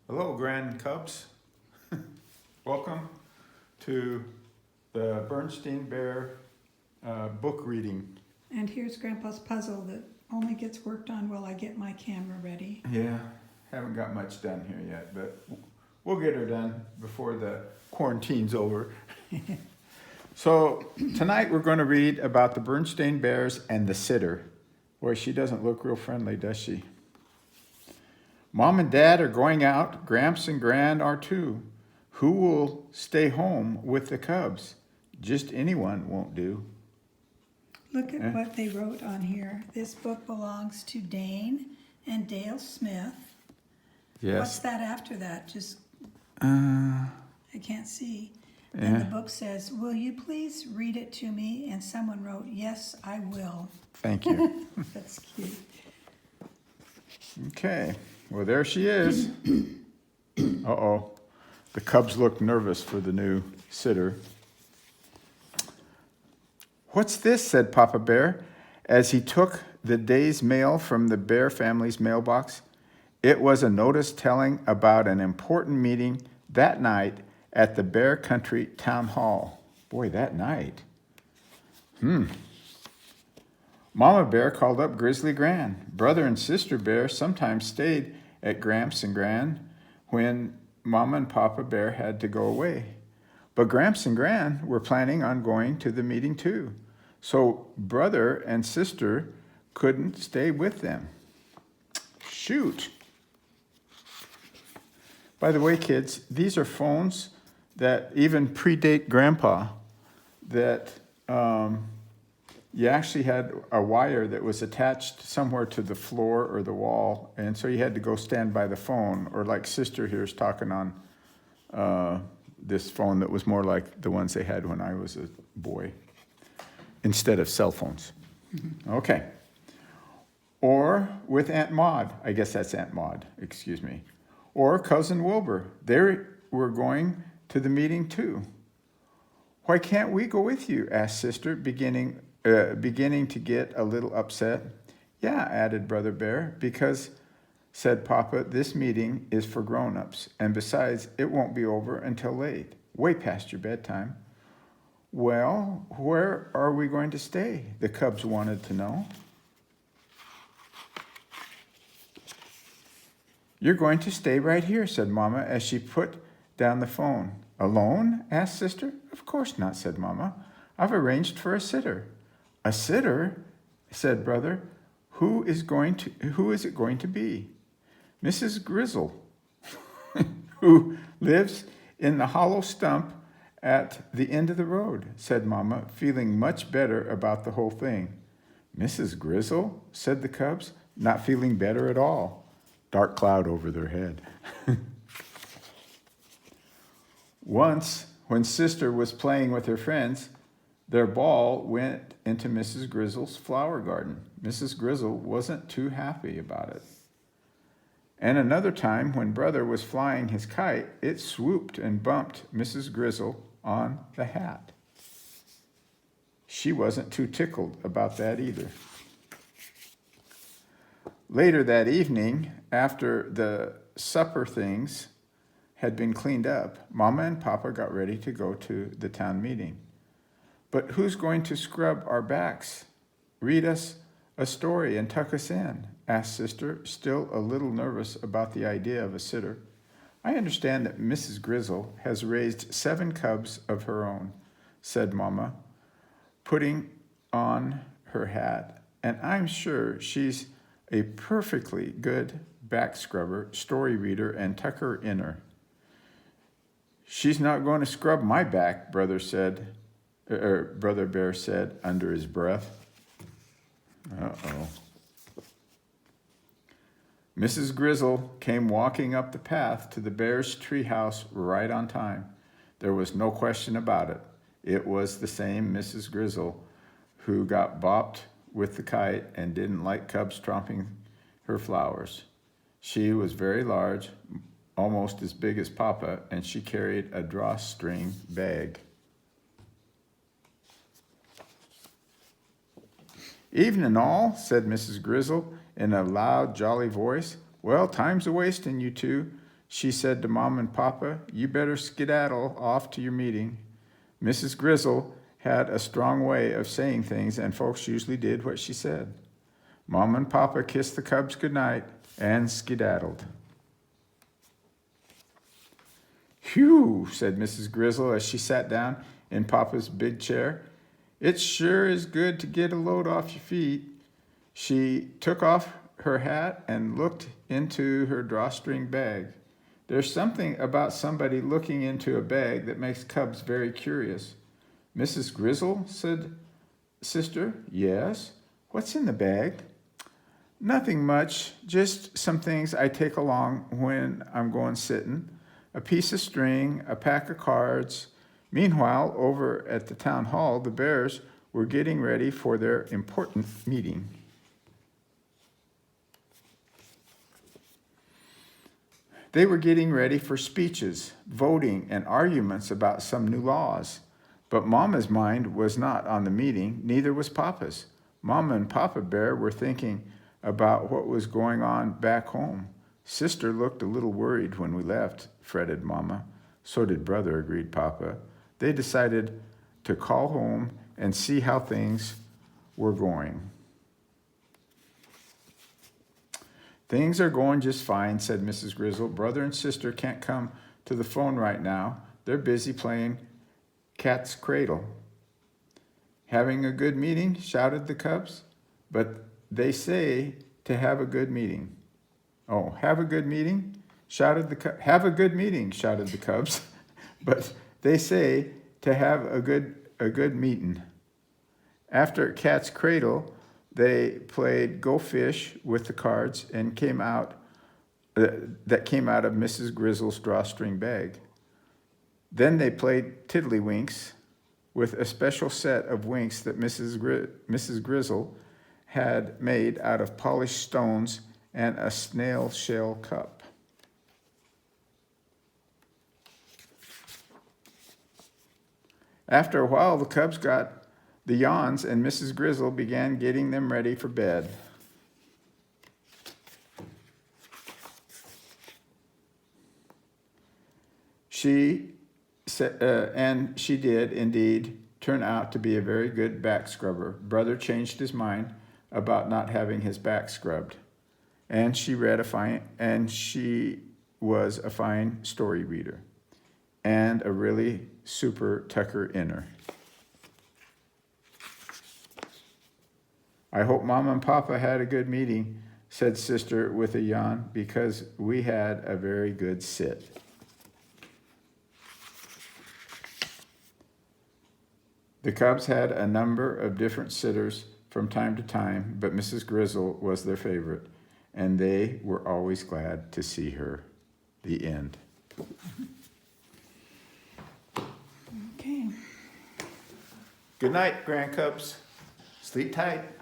Hello, Grand Cubs. Welcome to the Berenstain Bear book reading. And here's Grandpa's puzzle that only gets worked on while I get my camera ready. Yeah, haven't got much done here yet, but we'll get her done before the quarantine's over. So tonight we're going to read about the Berenstain Bears and the sitter. Boy, she doesn't look real friendly, does she? Mom and Dad are going out. Gramps and Gran are too. Who will stay home with the cubs? Just anyone won't do. Look at what they wrote on here. This book belongs to Dane and Dale Smith. Yes. What's that after that? Just, Uh, I can't see. Yeah. And the book says, will you please read it to me? And someone wrote, yes, I will. Thank you. That's cute. Okay. Well, there she is. Uh-oh. The cubs look nervous for the new sitter. What's this? Said Papa Bear as he took the day's mail from the Bear family's mailbox. It was a notice telling about an important meeting that night at the Bear Country Town Hall. Boy, that night. Mama Bear called up Grizzly Gran. Brother and Sister Bear sometimes stayed at Gramps and Gran when Mama and Papa Bear had to go away. But Gramps and Gran were planning on going to the meeting too. So brother and sister couldn't stay with them. Shoot. By the way, kids, these are phones that even predate Grandpa, that you actually had a wire that was attached somewhere to the floor or the wall, and so you had to go stand by the phone, or like Sister here is talking on this phone that was more like the ones they had when I was a boy, instead of cell phones. Okay. Or with Aunt Maud, I guess that's Aunt Maud, excuse me. Or Cousin Wilbur, they were going to the meeting too. Why can't we go with you? Asked Sister, beginning to get a little upset. Yeah, added Brother Bear, because, said Papa, this meeting is for grown-ups, and besides, it won't be over until late, way past your bedtime. Well, where are we going to stay? The cubs wanted to know. You're going to stay right here, said Mama, as she put down the phone. Alone? Asked Sister. Of course not, said Mama. I've arranged for a sitter. A sitter? Said Brother. Who is it going to be? Mrs. Grizzle, who lives in the hollow stump at the end of the road, said Mama, feeling much better about the whole thing. Mrs. Grizzle? Said the cubs, not feeling better at all. Dark cloud over their head. Once, when Sister was playing with her friends, their ball went into Mrs. Grizzle's flower garden. Mrs. Grizzle wasn't too happy about it. And another time, when Brother was flying his kite, it swooped and bumped Mrs. Grizzle on the hat. She wasn't too tickled about that either. Later that evening, after the supper things had been cleaned up, Mama and Papa got ready to go to the town meeting. But who's going to scrub our backs, read us a story, and tuck us in? Asked Sister, still a little nervous about the idea of a sitter. I understand that Mrs. Grizzle has raised 7 cubs of her own, said Mama, putting on her hat, and I'm sure she's a perfectly good back scrubber, story reader, and tucker-inner. She's not going to scrub my back, Brother Bear said under his breath. Uh-oh. Mrs. Grizzle came walking up the path to the bear's treehouse right on time. There was no question about it. It was the same Mrs. Grizzle who got bopped with the kite and didn't like cubs tromping her flowers. She was very large, almost as big as Papa, and she carried a drawstring bag. Evening all, said Mrs. Grizzle in a loud, jolly voice. Well, time's a-wasting, you two. she said to Mom and Papa, "You better skedaddle off to your meeting." Mrs. Grizzle had a strong way of saying things, and folks usually did what she said. Mom and Papa kissed the cubs goodnight and skedaddled. "Phew," said Mrs. Grizzle as she sat down in Papa's big chair. "It sure is good to get a load off your feet." She took off her hat and looked into her drawstring bag. There's something about somebody looking into a bag that makes cubs very curious. "Mrs. Grizzle," said Sister. "Yes? What's in the bag?" "Nothing much, just some things I take along when I'm going sitting. A piece of string, a pack of cards." Meanwhile, over at the town hall, the Bears were getting ready for their important meeting. They were getting ready for speeches, voting, and arguments about some new laws. But Mama's mind was not on the meeting, neither was Papa's. Mama and Papa Bear were thinking about what was going on back home. "Sister looked a little worried when we left," fretted Mama. "So did Brother," agreed Papa. They decided to call home and see how things were going. "Things are going just fine," said Mrs. Grizzle. "Brother and sister can't come to the phone right now. They're busy playing cat's cradle." "Having a good meeting?" shouted the cubs. "But they say to have a good meeting." "Oh, have a good meeting?" shouted the cubs. "Have a good meeting," shouted the cubs. "But they say to have a good meeting." After cat's cradle, they played Go Fish with the cards and came out of Mrs. Grizzle's drawstring bag. Then they played Tiddlywinks with a special set of winks that Mrs. Grizzle had made out of polished stones and a snail shell cup. After a while, the cubs got the yawns, and Mrs. Grizzle began getting them ready for bed. She did indeed turn out to be a very good back scrubber. Brother changed his mind about not having his back scrubbed, and she was a fine story reader and a really super tucker-inner. "I hope Mama and Papa had a good meeting," said Sister with a yawn, "because we had a very good sit." The cubs had a number of different sitters from time to time, but Mrs. Grizzle was their favorite, and they were always glad to see her. The end. Okay. Good night, Grand Cubs. Sleep tight.